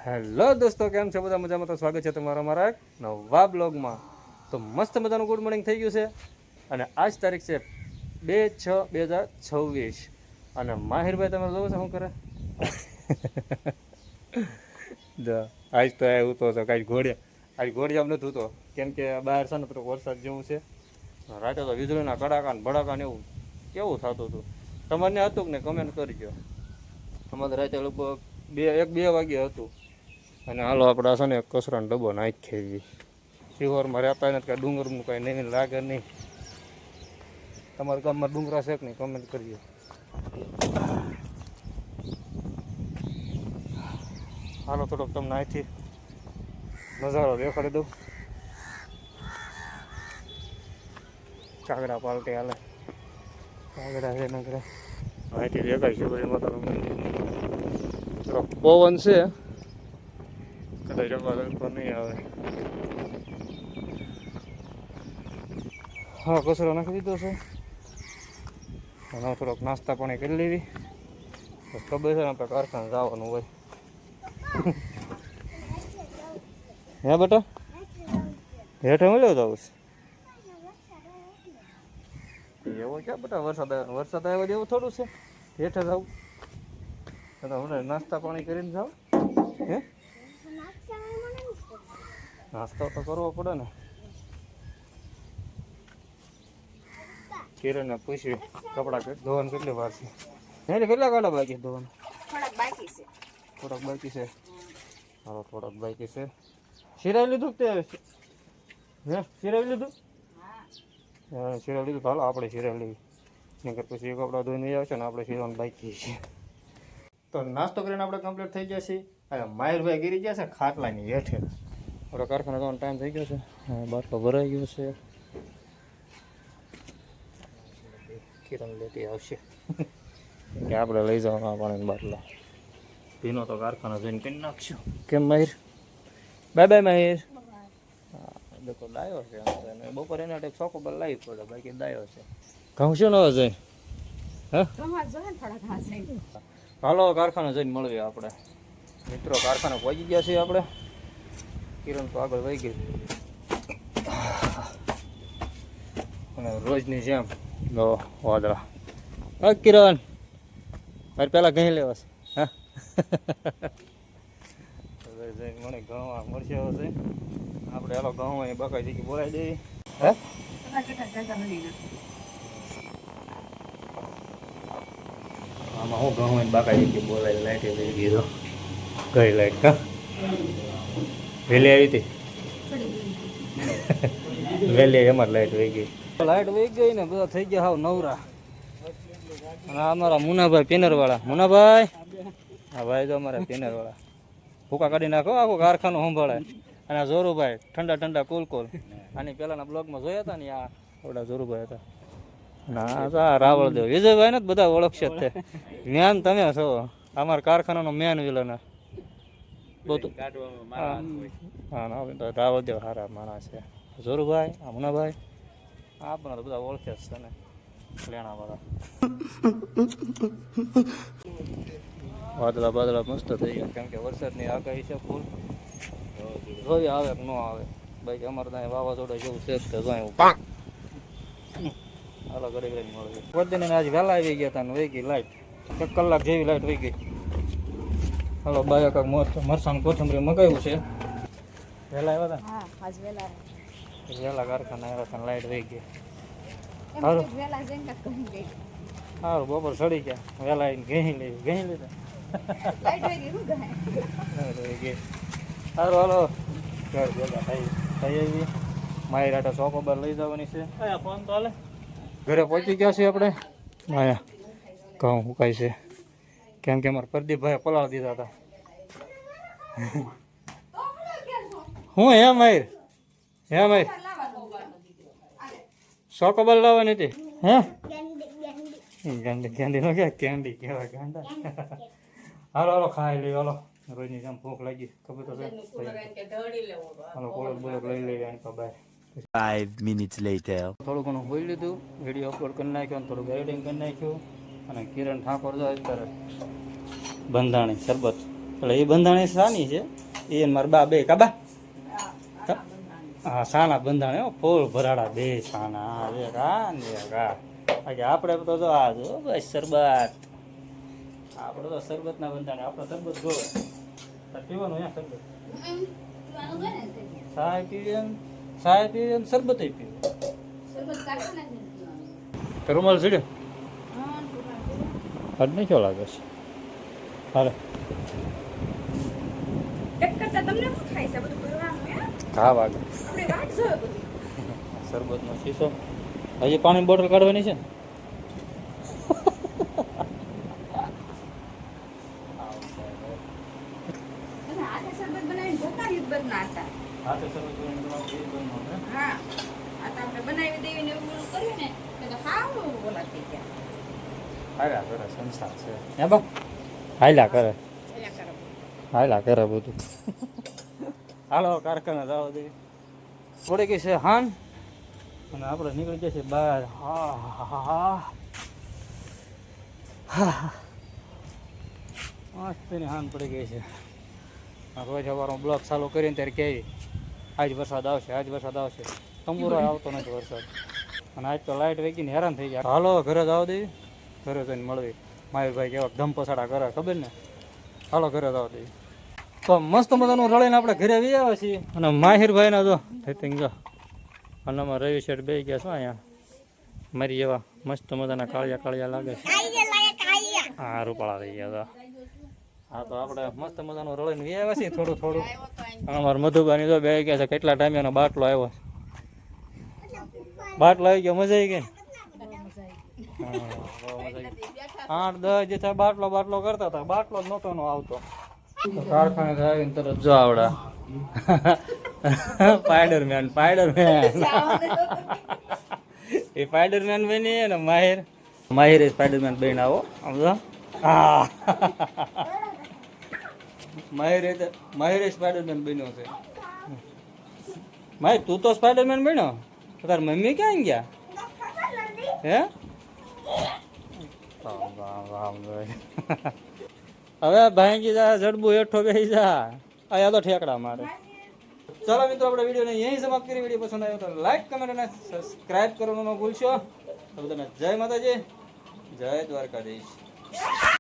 Hello દોસ્તો, કેમ છો બધા? મજામાં? તો સ્વાગત છે તમારા અમારા એક નવા બ્લોગમાં. તો મસ્ત મજાનું ગુડ મોર્નિંગ થઈ ગયું છે અને આજ તારીખ છે 2/6/2026 અને માહિરભાઈ તમે જોવો છો શું કરે? આજ તો એવું તો આજ ઘોડિયામાં નથી હોતો, કેમ કે બહાર છે ને તો વરસાદ જેવું છે. રાતે તો વીજળીના કડાકા ને ભડાકા ને એવું કેવું થતું હતું. તમારે હતું કે ને કમેન્ટ કરજો. અમારે રાતે લગભગ 1-2 વાગ્યે હતું. અને હાલો આપણે છે ને કચરાનો ડબ્બો નાખી શિહોરમાં રહેતા નથી, કાંઈ ડુંગરનું કાંઈ નહીં લાગે નહીં. તમારા ગામમાં ડુંગરા છે કે નહીં કમેન્ટ કરજો. હાલો થોડોક તમને અહીંથી નજારો દેખાડી દઉં. કાગડા પાલટી હાલે, કાગડા છે નગરા અહીંથી દેખાય છે બધી માતાનું મંદિર. થોડોક પવન છે, કદાચ રખવા નહીં આવે. હા, કચરો નાખી દીધો છે અને થોડોક નાસ્તા પાણી કરી લેવી. ખબર છે ને આપણે કારખાને જવાનું હોય. હે બેટા, હેઠે મળ્યો જવું છે એવો ક્યાં બેટા? વરસાદ આવ્યો એવું થોડું છે હેઠે જવું? હમણાં નાસ્તા પાણી કરીને જાવ. હે, નાસ્તો તો કરવો પડે ને. કિરણને પૂછ્યું કપડાં ધોવાનું કેટલી વાર છે? એટલે કેટલા કાઢા બાકી ધોવાનું? થોડાક બાકી છે. હાલો, થોડાક બાકી છે. સિરાવી લીધું તે? હે, સિરાવી લીધું? હા, સિરાવી લીધું. હાલો આપણે સિરાવી લઈએ, નહીંતર પછી એ કપડાં ધોઈને આવશે ને આપણે સિરવાનું બાકી છે. તો નાસ્તો કરીને આપણે કમ્પ્લીટ થઈ ગયા છીએ અને માહિરભાઈ ગીરી ગયા છે ખાટલાની હેઠે. આપણે કારખાને જવાનો ટાઈમ થઈ ગયો છે. બાટલો ભરાઈ ગયો છે. કિરણ લેતી આવશે કે આપણે લઈ જવાના પાણીની બાટલા. ભીનો તો કારખાના જોઈને કરી નાખશું. કેમ માહિર? બાય બાય માહિર. હા, દેખો ડાયો છે અને બપોરે એના ટાઈપ ચોકો પર લાવી પડે, બાકી ડાયો છે. ઘઉં શું નવા જાય? હા, હાલો કારખાને જઈને મળીએ આપણે. મિત્રો કારખાને પહોંચી ગયા છીએ આપણે. કિરણ તો આગળ વહી ગઈ અને રોજની જેમ લો વાદળા. હા કિરણ, મારે પહેલાં ઘણી લેવા છે. હા, જઈને મને ઘણવા મળશે હશે. આપણે હાલો ઘઉં અહીં બકાઈ જગ્યાએ બોલાવી દઈએ. હે, આમાં હું ઘઉં અહીં બકાઈ જગ્યાએ બોલાવી લાઈટે લઈ ગયો. કઈ લાઈટ? કા વહેલી આવી હતી? વહેલી એમાં લાઈટ વહી ગઈ. લાઈટ વહી ગઈ ને બધા થઈ ગયા હાવ નવરા. અને અમારા મુનાભાઈ પેનરવાળા. મુનાભાઈ, હા ભાઈ, તો અમારા પેનરવાળા ભૂકા કાઢી નાખો, આખું કારખાનું સંભાળે. અને આ જોરુભાઈ ઠંડા ઠંડા કુલ. આની પહેલાંના બ્લોગમાં જોયા હતા ને, આ ઓડા જોરુભાઈ હતા. ના, આ રાવળદેવ વિજયભાઈ ને જ બધા ઓળખશે જ તે. મેન તમે છો અમારા કારખાનાનો મેન વિલન. હા ના, રાવળદેવ સારા માણસ છે. જોરુભાઈ, આ મુનાભાઈ, આપણા તો બધા ઓળખે જ છે ને લેણા વાળા. વાદળા બાદળા મસ્ત થઈ ગયા, કેમ કે વરસાદની આગાહી છે ફૂલ. જોઈએ આવે કે ન આવે. બાકી અમારે ત્યાં વાવાઝોડા જેવું છે તો જાય. હાલો ઘડી ઘડી મળે. વધીને આજે વહેલા આવી ગયા હતા ને વહી ગઈ લાઈટ. 1 કલાક જેવી લાઈટ વહી ગઈ. હાલો બાયા કાંક મરસાણ કોથમરી મગાવ્યું છે. વહેલા આવ્યા હતા? હા, આજ વહેલા કારખાના આવ્યા હતા, લાઈટ વહી ગઈ. સારું, બપોર સડી ગયા, વહેલા આવીને ઘેહી લીધા. સારું હાલો ઘર ભેગા થઈ આવી. મારી રાટા ચોકો બાર લઈ જવાની છે. ફોન તો હાલે. ઘરે પહોંચી ગયા છીએ આપણે. માયા ઘઉં સુકાય છે, કેમ કે અમારા પ્રદીપભાઈ પલાળ દીધા હતા. હું હે માહિર? હે માહિર, ચોકો બાર લાવવાની હતી? હે, કેન્ડી નો ક્યાં કેન્ડી કહેવાય ગાંડા. હાલો હાલો ખાઈ લઈ. હાલો, રોજની જેમ ભૂખ લાગી ખબર તો છે. હાલો કોળક બોળક લઈ લઈએ તો બાય. 5 minutes later. થોડું ઘણું હોઈ લીધું, વિડીયો અપલોડ કરી નાખ્યો અને થોડુંક એડિટિંગ કરી નાખ્યું. અને કિરણ ઠાકોર જાય અત્યારે બંધાણી શરબત એટલે એ બંધાણી સાની છે એ મારા બા બે કાબા હા સાના બંધાણે હો ફૂલ ભરાડા બે સાના એક આ ને એક આ બાકી આપણે તો જો આ જો બસ શરબત આપણે તો શરબતના બંધાણે આપણે શરબત જોવે પીવાનું અહીંયા શરબત ચાય પીએ શરબત પીએ રૂમાલ ચડ્યો હદ નહીં કેવો લાગે છે હાલે હા વાગે શરબતનો શીશો હજી પાણીની બોટલ કાઢવાની છે ને હાથે શરબત હાલ્યા કરે સંસ્થા છે હે બા હાલ્યા કરે બધું હાલો કારખાના જાવ દે થોડી ગઈ છે હાન અને આપણે નીકળી જશે બહાર મસ્તની હાન પડી ગઈ છે રોજ સવારમાં બ્લોક ચાલુ કરીને ત્યારે કેવી આજ વરસાદ આવશે તંબુરો આવતો નથી વરસાદ અને આજ તો લાઇટ વેકીને હેરાન થઈ ગયા હાલો ઘરે જાવ દે ઘરે જઈને મળવી માયુરભાઈ કેવા ધમ પસાડા કરે ખબર ને હાલો ઘરે જાવ દે તો મસ્ત મજાનું રળીને આપણે ઘરે આવી આવ્યા છીએ અને માહિરભાઈના જો થઈંગ જો અને અમારા રવિ શેઠ બે ગયા છો અહીંયા મારી જેવા મસ્ત મજાના કાળિયા લાગે છે હા રૂપાળા થઈ ગયા હતા હા તો આપણે મસ્ત મજાનું રળીને વી આવ્યા છીએ થોડું અને અમારા મધુબાની જો બે ગયા છે કેટલા ટાઈમે એનો બાટલો આવ્યો આવી ગયો મજા આવી ગઈ 8-10 જે બાટલો કરતા હતા બાટલો જ નહોતો આવતો કારખાને આવીને તરત જો આવડા સ્પાઈડરમેન એ સ્પાઈડરમેન બની ને માહિર સ્પાઈડરમેન બની આવો સમજો માહિર સ્પાઈડરમેન બન્યો છે માહિર તું તો સ્પાઈડરમેન બન્યો તાર મમ્મી ક્યાં ગયા હે હવે ભાંગી જા જડબું હેઠો બેસી જા આયા તો ઠેકડા મારે ચાલો મિત્રો આપણે વિડીયોને અહીં સમાપ્ત કરી વિડીયો પસંદ આવ્યો તો લાઈક કમેન્ટ અને સબસ્ક્રાઇબ કરવાનું ન ભૂલશો બધાને જય માતાજી જય દ્વારકાધીશ